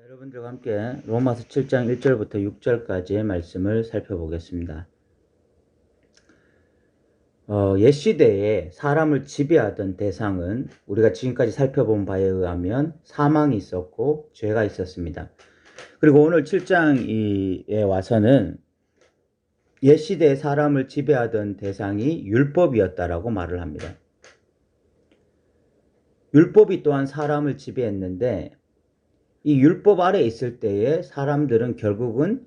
여러분들과 함께 로마서 7장 1절부터 6절까지의 말씀을 살펴보겠습니다. 옛 시대에 사람을 지배하던 대상은 우리가 지금까지 살펴본 바에 의하면 사망이 있었고 죄가 있었습니다. 그리고 오늘 7장에 와서는 옛 시대에 사람을 지배하던 대상이 율법이었다라고 말을 합니다. 율법이 또한 사람을 지배했는데 이 율법 아래 있을 때에 사람들은 결국은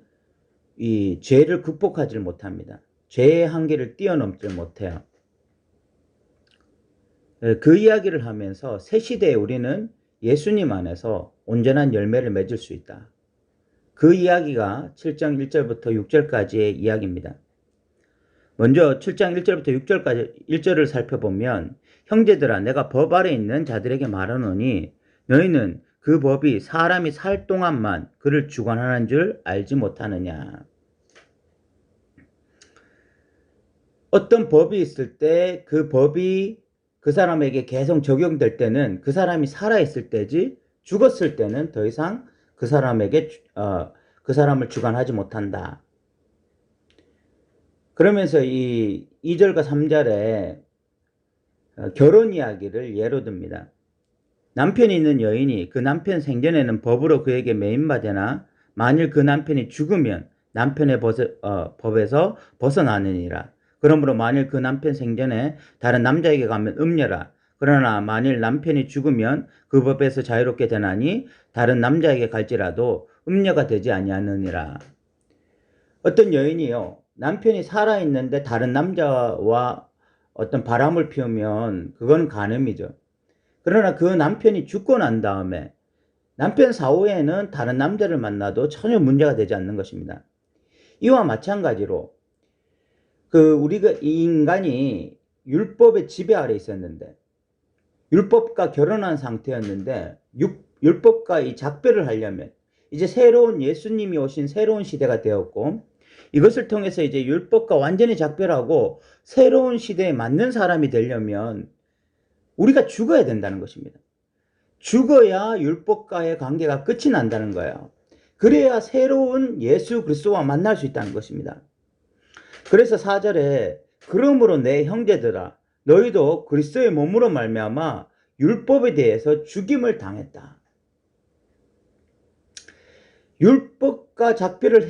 이 죄를 극복하지 못합니다. 죄의 한계를 뛰어넘지 못해요. 그 이야기를 하면서 새 시대에 우리는 예수님 안에서 온전한 열매를 맺을 수 있다. 그 이야기가 7장 1절부터 6절까지의 이야기입니다. 먼저 7장 1절부터 6절까지 1절을 살펴보면 형제들아 내가 법 아래 있는 자들에게 말하노니 너희는 그 법이 사람이 살 동안만 그를 주관하는 줄 알지 못하느냐. 어떤 법이 있을 때 그 법이 그 사람에게 계속 적용될 때는 그 사람이 살아있을 때지 죽었을 때는 더 이상 그 사람에게 그 사람을 주관하지 못한다. 그러면서 이 2절과 3절에 결혼 이야기를 예로 듭니다. 남편이 있는 여인이 그 남편 생전에는 법으로 그에게 매인받으나 만일 그 남편이 죽으면 남편의 법에서 벗어나느니라. 그러므로 만일 그 남편 생전에 다른 남자에게 가면 음녀라. 그러나 만일 남편이 죽으면 그 법에서 자유롭게 되나니 다른 남자에게 갈지라도 음녀가 되지 아니하느니라. 어떤 여인이요, 남편이 살아있는데 다른 남자와 어떤 바람을 피우면 그건 간음이죠. 그러나 그 남편이 죽고 난 다음에 남편 사후에는 다른 남자를 만나도 전혀 문제가 되지 않는 것입니다. 이와 마찬가지로 우리가 이 인간이 율법의 지배 아래 있었는데 율법과 결혼한 상태였는데 율법과 이 작별을 하려면 이제 새로운 예수님이 오신 새로운 시대가 되었고 이것을 통해서 이제 율법과 완전히 작별하고 새로운 시대에 맞는 사람이 되려면 우리가 죽어야 된다는 것입니다. 죽어야 율법과의 관계가 끝이 난다는 거예요. 그래야 새로운 예수 그리스도와 만날 수 있다는 것입니다. 그래서 4절에 그러므로 내 형제들아 너희도 그리스도의 몸으로 말미암아 율법에 대해서 죽임을 당했다. 율법과 작별을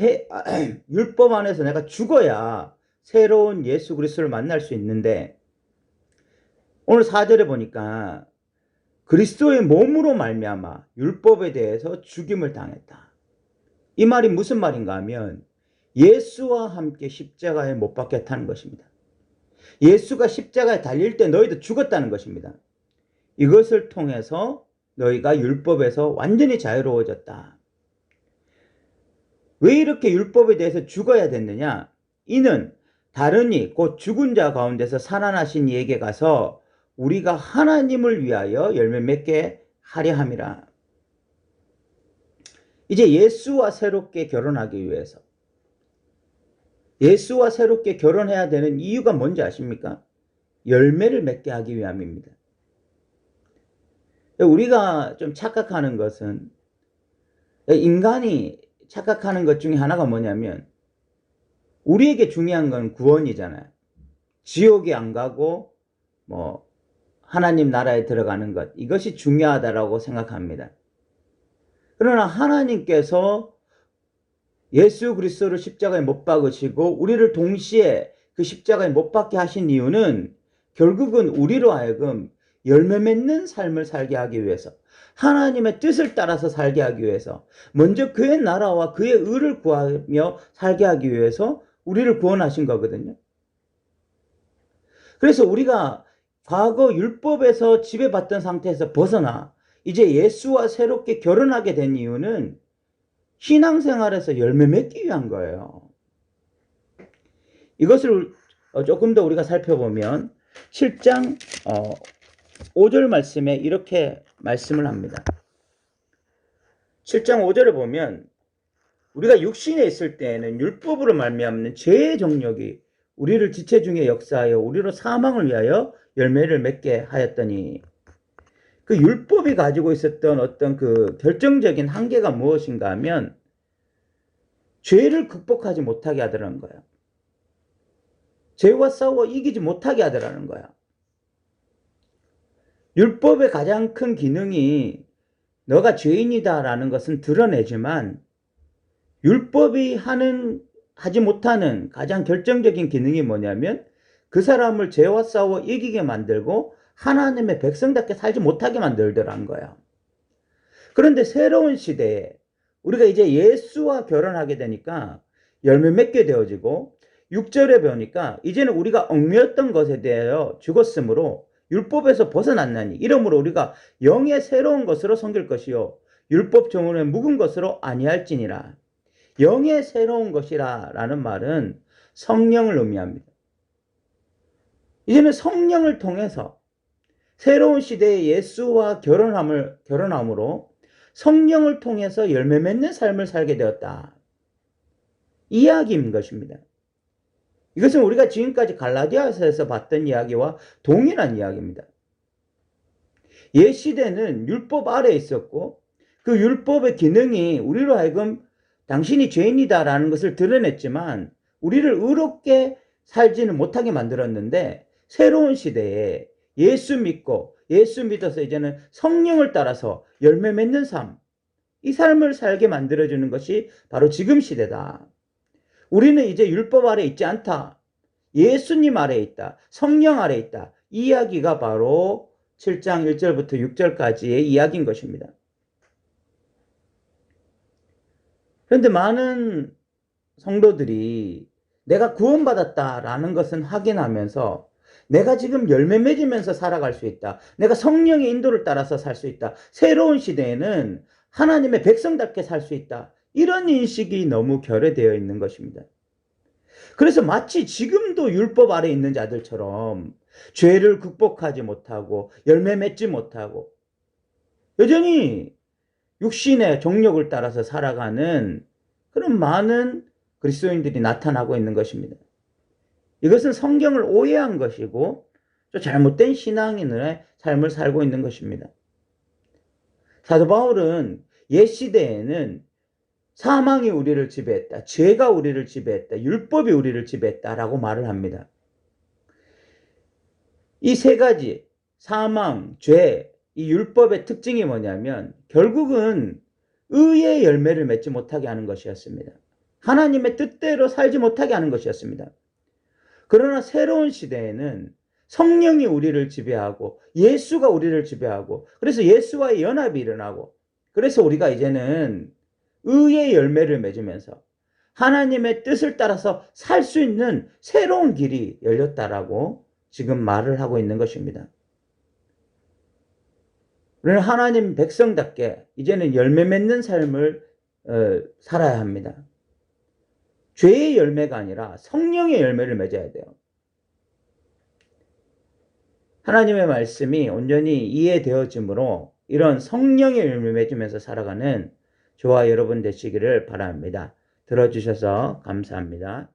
율법 안에서 내가 죽어야 새로운 예수 그리스도를 만날 수 있는데 오늘 4절에 보니까 그리스도의 몸으로 말미암아 율법에 대해서 죽임을 당했다. 이 말이 무슨 말인가 하면 예수와 함께 십자가에 못 박혔다는 것입니다. 예수가 십자가에 달릴 때 너희도 죽었다는 것입니다. 이것을 통해서 너희가 율법에서 완전히 자유로워졌다. 왜 이렇게 율법에 대해서 죽어야 됐느냐? 이는 다른 이 곧 죽은 자 가운데서 살아나신 이에게 가서 우리가 하나님을 위하여 열매 맺게 하려 함이라. 이제 예수와 새롭게 결혼하기 위해서 예수와 새롭게 결혼해야 되는 이유가 뭔지 아십니까? 열매를 맺게 하기 위함입니다. 우리가 좀 착각하는 것은 인간이 착각하는 것 중에 하나가 뭐냐면 우리에게 중요한 건 구원이잖아요. 지옥에 안 가고 하나님 나라에 들어가는 것, 이것이 중요하다라고 생각합니다. 그러나 하나님께서 예수 그리스도를 십자가에 못 박으시고 우리를 동시에 그 십자가에 못 박게 하신 이유는 결국은 우리로 하여금 열매 맺는 삶을 살게 하기 위해서, 하나님의 뜻을 따라서 살게 하기 위해서, 먼저 그의 나라와 그의 의를 구하며 살게 하기 위해서 우리를 구원하신 거거든요. 그래서 우리가 과거 율법에서 지배받던 상태에서 벗어나 이제 예수와 새롭게 결혼하게 된 이유는 신앙생활에서 열매 맺기 위한 거예요. 이것을 조금 더 우리가 살펴보면 7장 5절 말씀에 이렇게 말씀을 합니다. 7장 5절에 보면 우리가 육신에 있을 때에는 율법으로 말미암는 죄의 정욕이 우리를 지체 중에 역사하여 우리로 사망을 위하여 열매를 맺게 하였더니 그 율법이 가지고 있었던 어떤 그 결정적인 한계가 무엇인가 하면 죄를 극복하지 못하게 하더라는 거야. 죄와 싸워 이기지 못하게 하더라는 거야. 율법의 가장 큰 기능이 너가 죄인이다라는 것은 드러내지만 율법이 하지 못하는 가장 결정적인 기능이 뭐냐면 그 사람을 죄와 싸워 이기게 만들고 하나님의 백성답게 살지 못하게 만들더란 거야. 그런데 새로운 시대에 우리가 이제 예수와 결혼하게 되니까 열매 맺게 되어지고 6절에 배우니까 이제는 우리가 얽매였던 것에 대하여 죽었으므로 율법에서 벗어났나니 이러므로 우리가 영의 새로운 것으로 섬길 것이요 율법 정원에 묵은 것으로 아니할지니라. 영의 새로운 것이라 라는 말은 성령을 의미합니다. 이제는 성령을 통해서 새로운 시대에 예수와 결혼함으로 성령을 통해서 열매 맺는 삶을 살게 되었다. 이야기인 것입니다. 이것은 우리가 지금까지 갈라디아서에서 봤던 이야기와 동일한 이야기입니다. 옛 시대는 율법 아래에 있었고 그 율법의 기능이 우리로 하여금 당신이 죄인이다라는 것을 드러냈지만 우리를 의롭게 살지는 못하게 만들었는데 새로운 시대에 예수 믿어서 이제는 성령을 따라서 열매 맺는 삶, 이 삶을 살게 만들어주는 것이 바로 지금 시대다. 우리는 이제 율법 아래 있지 않다. 예수님 아래 있다. 성령 아래 있다. 이 이야기가 바로 7장 1절부터 6절까지의 이야기인 것입니다. 그런데 많은 성도들이 내가 구원받았다라는 것은 확인하면서 내가 지금 열매 맺으면서 살아갈 수 있다. 내가 성령의 인도를 따라서 살 수 있다. 새로운 시대에는 하나님의 백성답게 살 수 있다. 이런 인식이 너무 결여되어 있는 것입니다. 그래서 마치 지금도 율법 아래 있는 자들처럼 죄를 극복하지 못하고 열매 맺지 못하고 여전히 육신의 정욕을 따라서 살아가는 그런 많은 그리스도인들이 나타나고 있는 것입니다. 이것은 성경을 오해한 것이고 또 잘못된 신앙인의 삶을 살고 있는 것입니다. 사도 바울은 옛 시대에는 사망이 우리를 지배했다. 죄가 우리를 지배했다. 율법이 우리를 지배했다라고 말을 합니다. 이 세 가지 사망, 죄, 이 율법의 특징이 뭐냐면 결국은 의의 열매를 맺지 못하게 하는 것이었습니다. 하나님의 뜻대로 살지 못하게 하는 것이었습니다. 그러나 새로운 시대에는 성령이 우리를 지배하고 예수가 우리를 지배하고 그래서 예수와의 연합이 일어나고 그래서 우리가 이제는 의의 열매를 맺으면서 하나님의 뜻을 따라서 살 수 있는 새로운 길이 열렸다라고 지금 말을 하고 있는 것입니다. 우리는 하나님 백성답게 이제는 열매 맺는 삶을 살아야 합니다. 죄의 열매가 아니라 성령의 열매를 맺어야 돼요. 하나님의 말씀이 온전히 이해되어지므로 이런 성령의 열매를 맺으면서 살아가는 저와 여러분 되시기를 바랍니다. 들어주셔서 감사합니다.